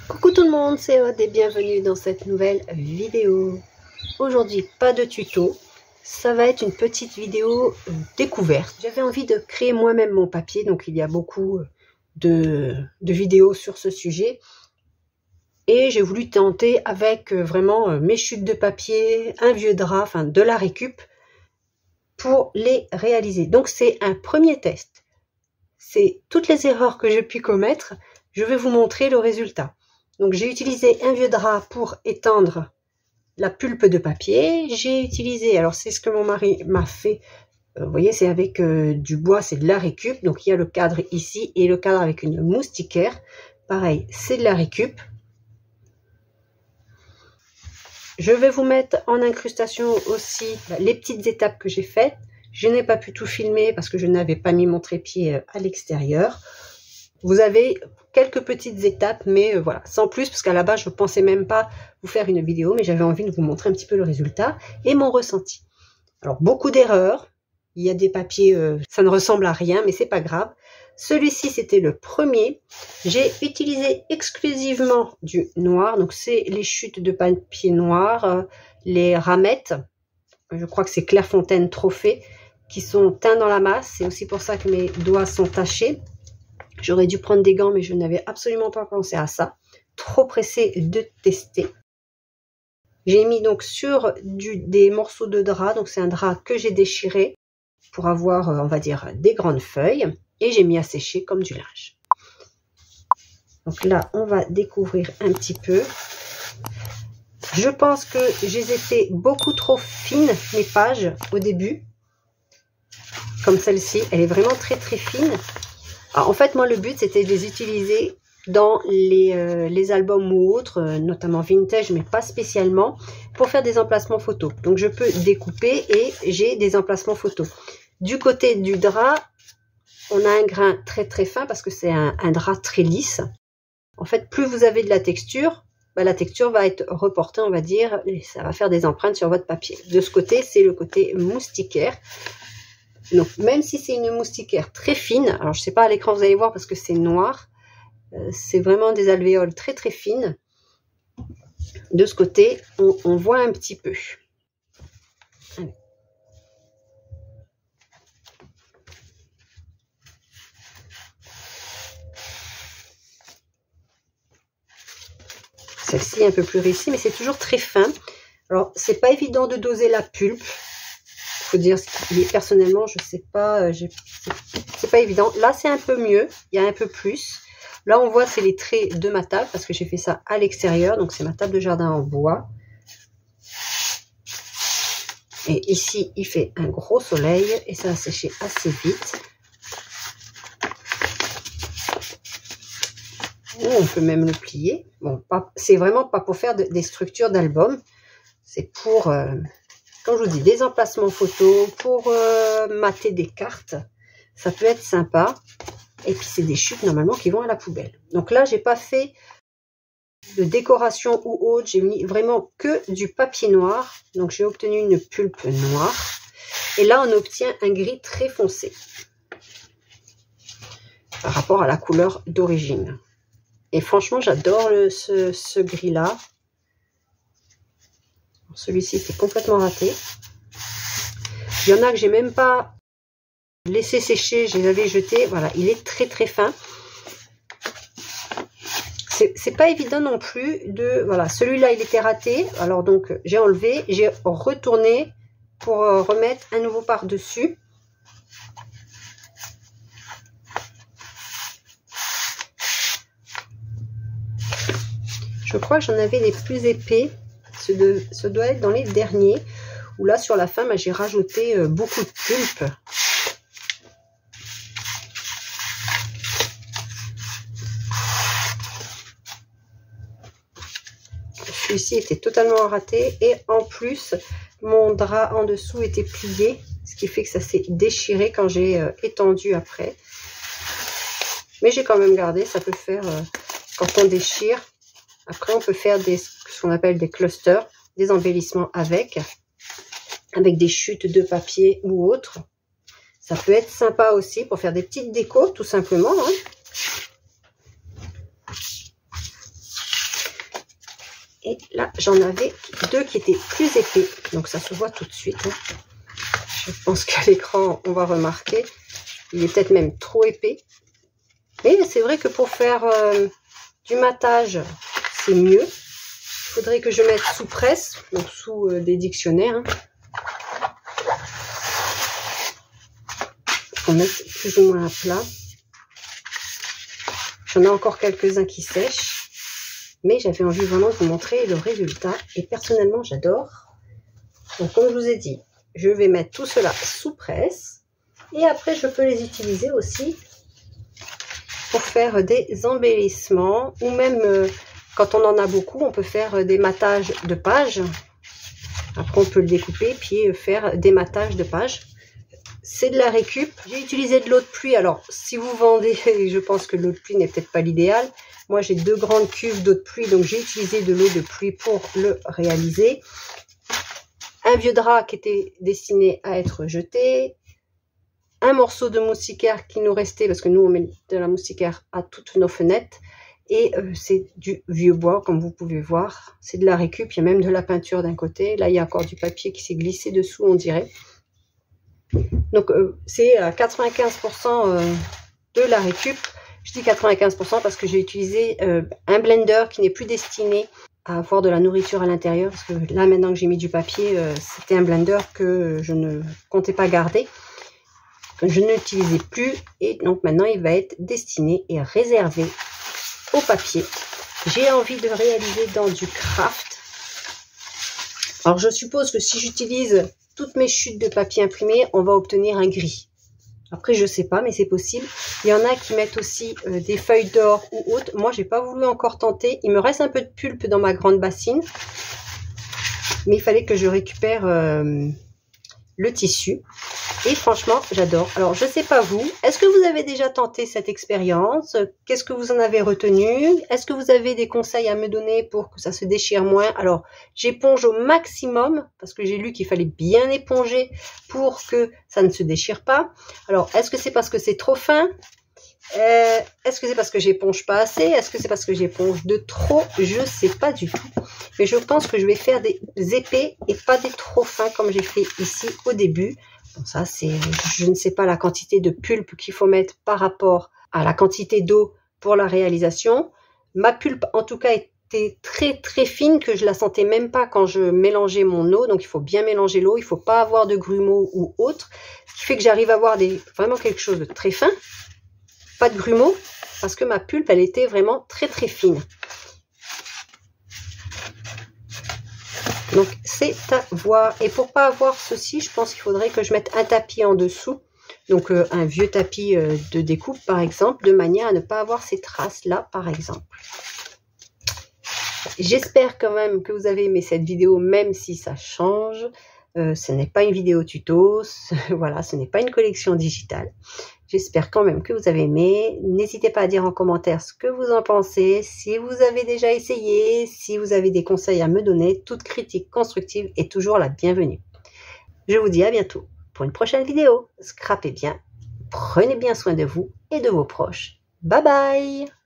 Coucou tout le monde, c'est Aude et bienvenue dans cette nouvelle vidéo. Aujourd'hui, pas de tuto, ça va être une petite vidéo découverte. J'avais envie de créer moi-même mon papier, donc il y a beaucoup de vidéos sur ce sujet. Et j'ai voulu tenter avec vraiment mes chutes de papier, un vieux drap, enfin de la récup, pour les réaliser. Donc c'est un premier test. C'est toutes les erreurs que j'ai pu commettre, je vais vous montrer le résultat. Donc j'ai utilisé un vieux drap pour étendre la pulpe de papier. J'ai utilisé, alors c'est ce que mon mari m'a fait, vous voyez c'est avec du bois, c'est de la récup. Donc il y a le cadre ici et le cadre avec une moustiquaire. Pareil, c'est de la récup. Je vais vous mettre en incrustation aussi les petites étapes que j'ai faites. Je n'ai pas pu tout filmer parce que je n'avais pas mis mon trépied à l'extérieur. Vous avez quelques petites étapes, mais voilà, sans plus, parce qu'à la base, je ne pensais même pas vous faire une vidéo, mais j'avais envie de vous montrer un petit peu le résultat et mon ressenti. Alors, beaucoup d'erreurs. Il y a des papiers, ça ne ressemble à rien, mais c'est pas grave. Celui-ci, c'était le premier. J'ai utilisé exclusivement du noir, donc c'est les chutes de papier noir, les ramettes. Je crois que c'est Clairefontaine Trophée, qui sont teints dans la masse. C'est aussi pour ça que mes doigts sont tachés. J'aurais dû prendre des gants, mais je n'avais absolument pas pensé à ça. Trop pressée de tester. J'ai mis donc sur des morceaux de drap. Donc c'est un drap que j'ai déchiré pour avoir, on va dire, des grandes feuilles. Et j'ai mis à sécher comme du linge. Donc là, on va découvrir un petit peu. Je pense que j'ai été beaucoup trop fine, mes pages, au début. Comme celle-ci. Elle est vraiment très très fine. Alors, en fait, moi, le but, c'était de les utiliser dans les albums ou autres, notamment vintage, mais pas spécialement, pour faire des emplacements photos. Donc, je peux découper et j'ai des emplacements photos. Du côté du drap, on a un grain très très fin parce que c'est un drap très lisse. En fait, plus vous avez de la texture va être reportée, on va dire, et ça va faire des empreintes sur votre papier. De ce côté, c'est le côté moustiquaire. Donc, même si c'est une moustiquaire très fine, alors je ne sais pas à l'écran, vous allez voir parce que c'est noir, c'est vraiment des alvéoles très très fines. De ce côté, on voit un petit peu. Allez. Celle-ci est un peu plus réussie, mais c'est toujours très fin. Alors, c'est pas évident de doser la pulpe. Faut dire, personnellement, je sais pas, c'est pas évident. Là, c'est un peu mieux, il y a un peu plus. Là, on voit, c'est les traits de ma table, parce que j'ai fait ça à l'extérieur, donc c'est ma table de jardin en bois. Et ici, il fait un gros soleil, et ça va sécher assez vite. On peut même le plier. Bon, c'est vraiment pas pour faire des structures d'album, c'est pour... comme je vous dis, des emplacements photos, pour mater des cartes, ça peut être sympa. Et puis, c'est des chutes normalement qui vont à la poubelle. Donc là, j'ai pas fait de décoration ou autre. J'ai mis vraiment que du papier noir. Donc, j'ai obtenu une pulpe noire. Et là, on obtient un gris très foncé par rapport à la couleur d'origine. Et franchement, j'adore ce gris-là. Celui-ci, c'est complètement raté. Il y en a que j'ai même pas laissé sécher, je les avais jetés. Voilà, il est très très fin. C'est pas évident non plus de... Voilà, celui-là, il était raté. Alors donc, j'ai enlevé, j'ai retourné pour remettre un nouveau par-dessus. Je crois que j'en avais des plus épais. Ce doit être dans les derniers. Où là, sur la fin, j'ai rajouté beaucoup de pulpe. Celui-ci était totalement raté. Et en plus, mon drap en dessous était plié. Ce qui fait que ça s'est déchiré quand j'ai étendu après. Mais j'ai quand même gardé. Ça peut faire, quand on déchire. Après, on peut faire ce qu'on appelle des clusters. Des embellissements avec des chutes de papier ou autre. Ça peut être sympa aussi pour faire des petites décos, tout simplement. Hein. Et là, j'en avais 2 qui étaient plus épais. Donc, ça se voit tout de suite. Hein. Je pense qu'à l'écran, on va remarquer. Il est peut-être même trop épais. Mais c'est vrai que pour faire du matage, c'est mieux. Il faudrait que je mette sous presse, donc sous des dictionnaires. Hein. On met plus ou moins à plat. J'en ai encore quelques-uns qui sèchent. Mais j'avais envie vraiment de vous montrer le résultat. Et personnellement, j'adore. Donc, comme je vous ai dit, je vais mettre tout cela sous presse. Et après, je peux les utiliser aussi pour faire des embellissements. Ou même, quand on en a beaucoup, on peut faire des matages de pages. Après, on peut le découper puis faire des matages de pages. C'est de la récup. J'ai utilisé de l'eau de pluie. Alors, si vous vendez, je pense que l'eau de pluie n'est peut-être pas l'idéal. Moi, j'ai 2 grandes cuves d'eau de pluie. Donc, j'ai utilisé de l'eau de pluie pour le réaliser. Un vieux drap qui était destiné à être jeté. Un morceau de moustiquaire qui nous restait, parce que nous, on met de la moustiquaire à toutes nos fenêtres. Et c'est du vieux bois, comme vous pouvez voir. C'est de la récup. Il y a même de la peinture d'un côté. Là, il y a encore du papier qui s'est glissé dessous, on dirait. Donc, c'est à 95% de la récup. Je dis 95% parce que j'ai utilisé un blender qui n'est plus destiné à avoir de la nourriture à l'intérieur. Parce que là, maintenant que j'ai mis du papier, c'était un blender que je ne comptais pas garder. Que je n'utilisais plus. Et donc, maintenant, il va être destiné et réservé au papier. J'ai envie de réaliser dans du craft. Alors, je suppose que si j'utilise toutes mes chutes de papier imprimé, on va obtenir un gris. Après, je sais pas, mais c'est possible. Il y en a qui mettent aussi des feuilles d'or ou autres. Moi, j'ai pas voulu encore tenter. Il me reste un peu de pulpe dans ma grande bassine. Mais il fallait que je récupère le tissu. Et franchement, j'adore. Alors, je sais pas vous. Est-ce que vous avez déjà tenté cette expérience? Qu'est-ce que vous en avez retenu? Est-ce que vous avez des conseils à me donner pour que ça se déchire moins? Alors, j'éponge au maximum parce que j'ai lu qu'il fallait bien éponger pour que ça ne se déchire pas. Alors, est-ce que c'est parce que c'est trop fin? Est-ce que c'est parce que j'éponge pas assez? Est-ce que c'est parce que j'éponge de trop? Je sais pas du tout. Mais je pense que je vais faire des épais et pas des trop fins comme j'ai fait ici au début. Bon, ça, c'est, je ne sais pas la quantité de pulpe qu'il faut mettre par rapport à la quantité d'eau pour la réalisation. Ma pulpe, en tout cas, était très très fine que je la sentais même pas quand je mélangeais mon eau. Donc, il faut bien mélanger l'eau. Il faut pas avoir de grumeaux ou autre. Ce qui fait que j'arrive à avoir vraiment quelque chose de très fin. Pas de grumeaux parce que ma pulpe, elle était vraiment très très fine. Donc, c'est à voir. Et pour pas avoir ceci, je pense qu'il faudrait que je mette un tapis en dessous. Donc, un vieux tapis de découpe, par exemple, de manière à ne pas avoir ces traces-là, par exemple. J'espère quand même que vous avez aimé cette vidéo, même si ça change. Ce n'est pas une vidéo tuto. Voilà, ce n'est pas une collection digitale. J'espère quand même que vous avez aimé. N'hésitez pas à dire en commentaire ce que vous en pensez. Si vous avez déjà essayé, si vous avez des conseils à me donner, toute critique constructive est toujours la bienvenue. Je vous dis à bientôt pour une prochaine vidéo. Scrapez bien, prenez bien soin de vous et de vos proches. Bye bye!